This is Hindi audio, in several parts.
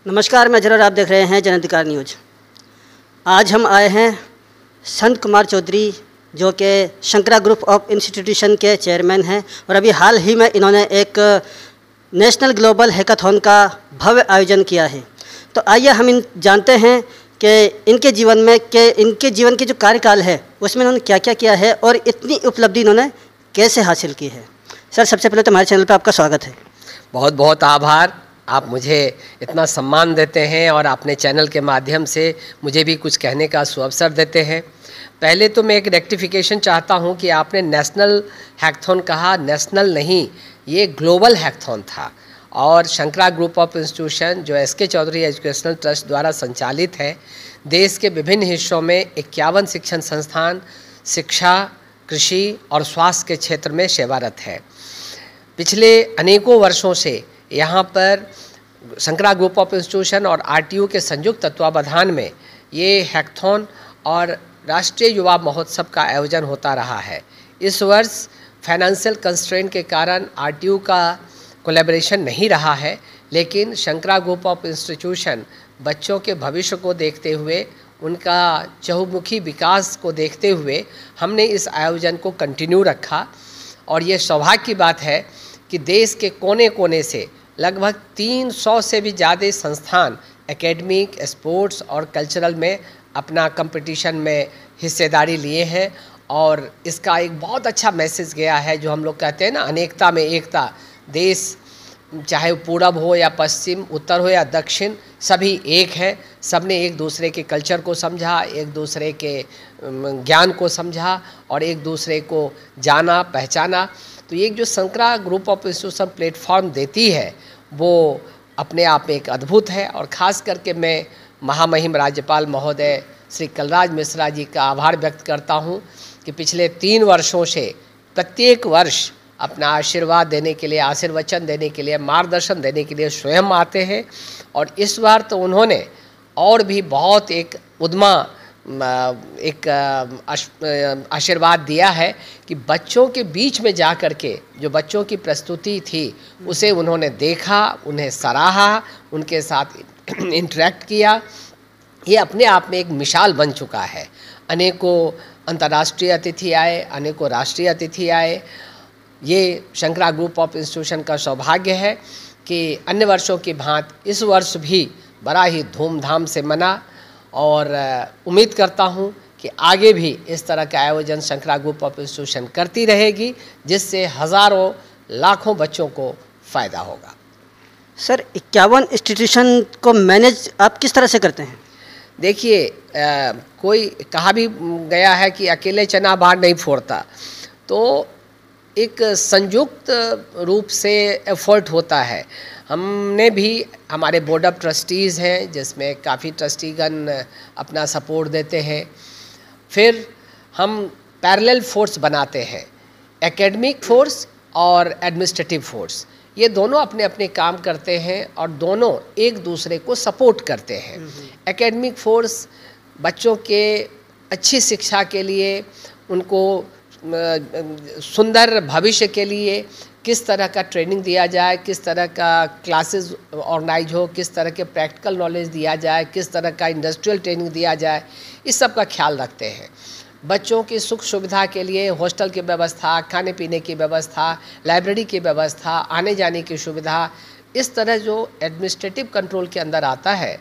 नमस्कार, मैं जरूर आप देख रहे हैं जनाधिकार न्यूज। आज हम आए हैं संत कुमार चौधरी, जो कि शंकरा ग्रुप ऑफ इंस्टीट्यूशन के चेयरमैन हैं, और अभी हाल ही में इन्होंने एक नेशनल ग्लोबल हैकाथॉन का भव्य आयोजन किया है। तो आइए हम जानते हैं कि इनके जीवन के जो कार्यकाल है उसमें इन्होंने क्या क्या किया है और इतनी उपलब्धि इन्होंने कैसे हासिल की है। सर, सबसे पहले तो हमारे चैनल पर आपका स्वागत है। बहुत बहुत आभार, आप मुझे इतना सम्मान देते हैं और अपने चैनल के माध्यम से मुझे भी कुछ कहने का सुअवसर देते हैं। पहले तो मैं एक रेक्टिफिकेशन चाहता हूं कि आपने नेशनल हैकाथॉन कहा, नेशनल नहीं, ये ग्लोबल हैकाथॉन था। और शंकरा ग्रुप ऑफ इंस्टीट्यूशन जो एसके चौधरी एजुकेशनल ट्रस्ट द्वारा संचालित है, देश के विभिन्न हिस्सों में 51 शिक्षण संस्थान शिक्षा, कृषि और स्वास्थ्य के क्षेत्र में सेवारत है। पिछले अनेकों वर्षों से यहाँ पर शंकरा ग्रुप ऑफ इंस्टीट्यूशन और आरटीयू के संयुक्त तत्वावधान में ये हैकाथॉन और राष्ट्रीय युवा महोत्सव का आयोजन होता रहा है। इस वर्ष फाइनेंशियल कंस्ट्रेंट के कारण आरटीयू का कोलैबोरेशन नहीं रहा है, लेकिन शंकरा ग्रुप ऑफ इंस्टीट्यूशन बच्चों के भविष्य को देखते हुए, उनका चहुमुखी विकास को देखते हुए हमने इस आयोजन को कंटिन्यू रखा। और ये सौभाग्य की बात है कि देश के कोने कोने से लगभग 300 से भी ज़्यादा संस्थान एकेडमिक, स्पोर्ट्स और कल्चरल में अपना कंपटीशन में हिस्सेदारी लिए हैं। और इसका एक बहुत अच्छा मैसेज गया है, जो हम लोग कहते हैं ना, अनेकता में एकता। देश चाहे पूरब हो या पश्चिम, उत्तर हो या दक्षिण, सभी एक हैं। सबने एक दूसरे के कल्चर को समझा, एक दूसरे के ज्ञान को समझा और एक दूसरे को जाना, पहचाना। तो ये जो Shankara group of institution platform देती है, वो अपने आप में एक अद्भुत है। और ख़ास करके मैं महामहिम राज्यपाल महोदय श्री कलराज मिश्रा जी का आभार व्यक्त करता हूँ कि पिछले 3 वर्षों से प्रत्येक वर्ष अपना आशीर्वाद देने के लिए, आशीर्वचन देने के लिए, मार्गदर्शन देने के लिए स्वयं आते हैं। और इस बार तो उन्होंने और भी बहुत एक उद्यमा एक आशीर्वाद दिया है कि बच्चों के बीच में जा कर के जो बच्चों की प्रस्तुति थी उसे उन्होंने देखा, उन्हें सराहा, उनके साथ इंटरेक्ट किया। ये अपने आप में एक मिसाल बन चुका है। अनेकों अंतर्राष्ट्रीय अतिथि आए, अनेकों राष्ट्रीय अतिथि आए। ये शंकरा ग्रुप ऑफ इंस्टीट्यूशन का सौभाग्य है कि अन्य वर्षों की भांति इस वर्ष भी बड़ा ही धूमधाम से मना। और उम्मीद करता हूँ कि आगे भी इस तरह का आयोजन शंकरा ग्रुप ऑफ इंस्टीट्यूशन करती रहेगी, जिससे हज़ारों लाखों बच्चों को फ़ायदा होगा। सर, 51 इंस्टीट्यूशन को मैनेज आप किस तरह से करते हैं? देखिए, कोई कहा भी गया है कि अकेले चना बाहर नहीं फोड़ता, तो एक संयुक्त रूप से एफर्ट होता है। हमने भी, हमारे बोर्ड ऑफ ट्रस्टीज़ हैं जिसमें काफ़ी ट्रस्टीगण अपना सपोर्ट देते हैं। फिर हम पैरेलल फोर्स बनाते हैं, एकेडमिक फोर्स और एडमिनिस्ट्रेटिव फोर्स। ये दोनों अपने अपने काम करते हैं और दोनों एक दूसरे को सपोर्ट करते हैं। एकेडमिक फोर्स बच्चों के अच्छी शिक्षा के लिए, उनको सुंदर भविष्य के लिए किस तरह का ट्रेनिंग दिया जाए, किस तरह का क्लासेस ऑर्गेनाइज हो, किस तरह के प्रैक्टिकल नॉलेज दिया जाए, किस तरह का इंडस्ट्रियल ट्रेनिंग दिया जाए, इस सब का ख्याल रखते हैं। बच्चों की सुख सुविधा के लिए हॉस्टल की व्यवस्था, खाने पीने की व्यवस्था, लाइब्रेरी की व्यवस्था, आने जाने की सुविधा, इस तरह जो एडमिनिस्ट्रेटिव कंट्रोल के अंदर आता है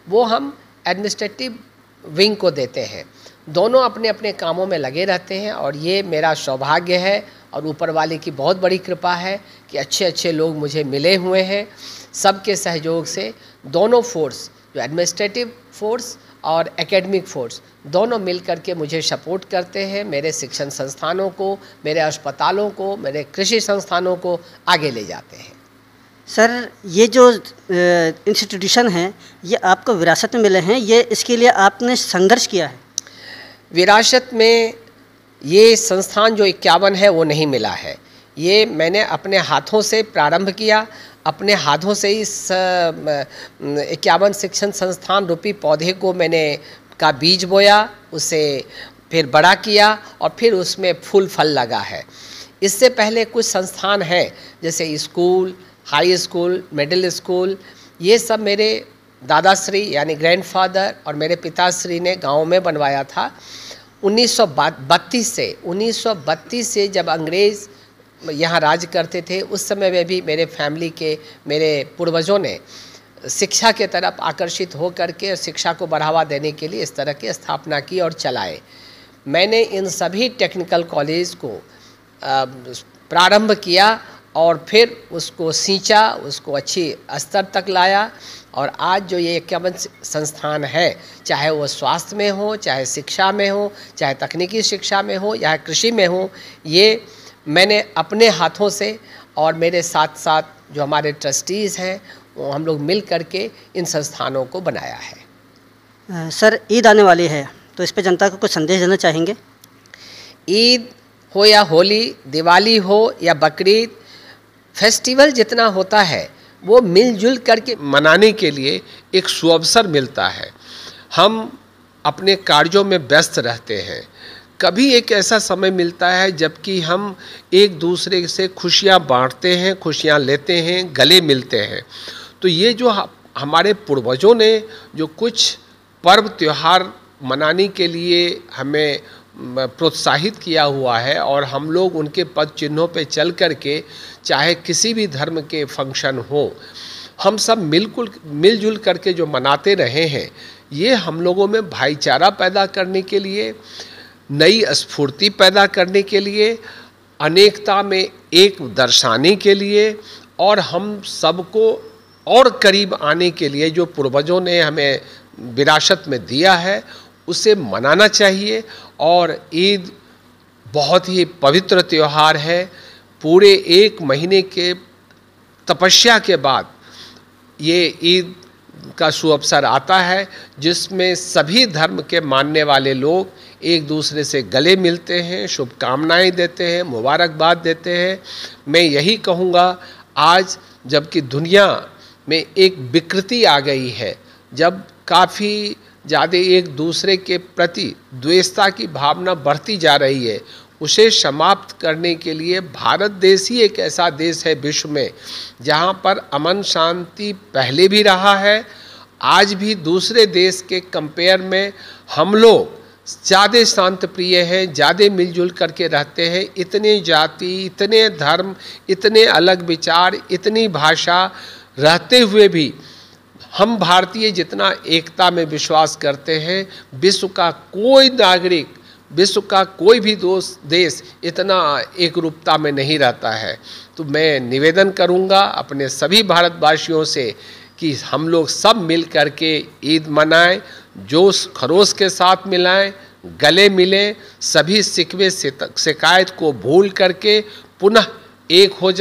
वो हम एडमिनिस्ट्रेटिव विंग को देते हैं। दोनों अपने अपने कामों में लगे रहते हैं और ये मेरा सौभाग्य है और ऊपर वाले की बहुत बड़ी कृपा है कि अच्छे अच्छे लोग मुझे मिले हुए हैं। सबके सहयोग से दोनों फोर्स, जो एडमिनिस्ट्रेटिव फोर्स और एकेडमिक फोर्स, दोनों मिल कर के मुझे सपोर्ट करते हैं। मेरे शिक्षण संस्थानों को, मेरे अस्पतालों को, मेरे कृषि संस्थानों को आगे ले जाते हैं। सर, ये जो इंस्टीट्यूशन हैं ये आपको विरासत में मिले हैं, ये इसके लिए आपने संघर्ष किया है? विरासत में ये संस्थान जो 51 है वो नहीं मिला है। ये मैंने अपने हाथों से प्रारंभ किया, अपने हाथों से इस 51 शिक्षण संस्थान रूपी पौधे को मैंने का बीज बोया, उसे फिर बड़ा किया और फिर उसमें फूल फल लगा है। इससे पहले कुछ संस्थान हैं जैसे school, high school, middle school, ये सब मेरे दादाश्री यानी ग्रैंडफादर और मेरे पिताश्री ने गांव में बनवाया था 1932 से जब अंग्रेज़ यहाँ राज करते थे। उस समय में भी मेरे फैमिली के मेरे पूर्वजों ने शिक्षा के तरफ आकर्षित हो करके शिक्षा को बढ़ावा देने के लिए इस तरह की स्थापना की और चलाए। मैंने इन सभी टेक्निकल कॉलेज को प्रारंभ किया और फिर उसको सींचा, उसको अच्छी स्तर तक लाया और आज जो ये इक्यावन संस्थान है, चाहे वो स्वास्थ्य में हो, चाहे शिक्षा में हो, चाहे तकनीकी शिक्षा में हो या कृषि में हो, ये मैंने अपने हाथों से और मेरे साथ साथ जो हमारे ट्रस्टीज़ हैं वो हम लोग मिल करके इन संस्थानों को बनाया है। सर, ईद आने वाली है तो इस पे जनता को कुछ संदेश देना चाहेंगे? ईद हो या होली, दिवाली हो या बकरीद, फेस्टिवल जितना होता है वो मिलजुल करके मनाने के लिए एक सुअवसर मिलता है। हम अपने कार्यों में व्यस्त रहते हैं, कभी एक ऐसा समय मिलता है जबकि हम एक दूसरे से खुशियां बांटते हैं, खुशियां लेते हैं, गले मिलते हैं। तो ये जो हमारे पूर्वजों ने जो कुछ पर्व त्योहार मनाने के लिए हमें प्रोत्साहित किया हुआ है और हम लोग उनके पद चिन्हों पे चल कर के, चाहे किसी भी धर्म के फंक्शन हो, हम सब मिलजुल करके जो मनाते रहे हैं, ये हम लोगों में भाईचारा पैदा करने के लिए, नई स्फूर्ति पैदा करने के लिए, अनेकता में एक दर्शाने के लिए और हम सबको और करीब आने के लिए जो पूर्वजों ने हमें विरासत में दिया है उसे मनाना चाहिए। और ईद बहुत ही पवित्र त्यौहार है। पूरे एक महीने के तपस्या के बाद ये ईद का सुअवसर आता है जिसमें सभी धर्म के मानने वाले लोग एक दूसरे से गले मिलते हैं, शुभकामनाएं देते हैं, मुबारकबाद देते हैं। मैं यही कहूँगा, आज जबकि दुनिया में एक विकृति आ गई है, जब काफ़ी ज़्यादा एक दूसरे के प्रति द्वेषता की भावना बढ़ती जा रही है, उसे समाप्त करने के लिए भारत देश ही एक ऐसा देश है विश्व में जहाँ पर अमन शांति पहले भी रहा है, आज भी दूसरे देश के कंपेयर में हम लोग ज़्यादा शांत प्रिय हैं, ज़्यादा मिलजुल करके रहते हैं। इतने जाति, इतने धर्म, इतने अलग विचार, इतनी भाषा रहते हुए भी हम भारतीय जितना एकता में विश्वास करते हैं, विश्व का कोई नागरिक, विश्व का कोई भी देश इतना एक रूपता में नहीं रहता है। तो मैं निवेदन करूंगा अपने सभी भारतवासियों से कि हम लोग सब मिल करके ईद मनाएं, जोश खरोश के साथ मिलाएं, गले मिलें, सभी शिकवे शिकायत को भूल करके पुनः एक हो जाए।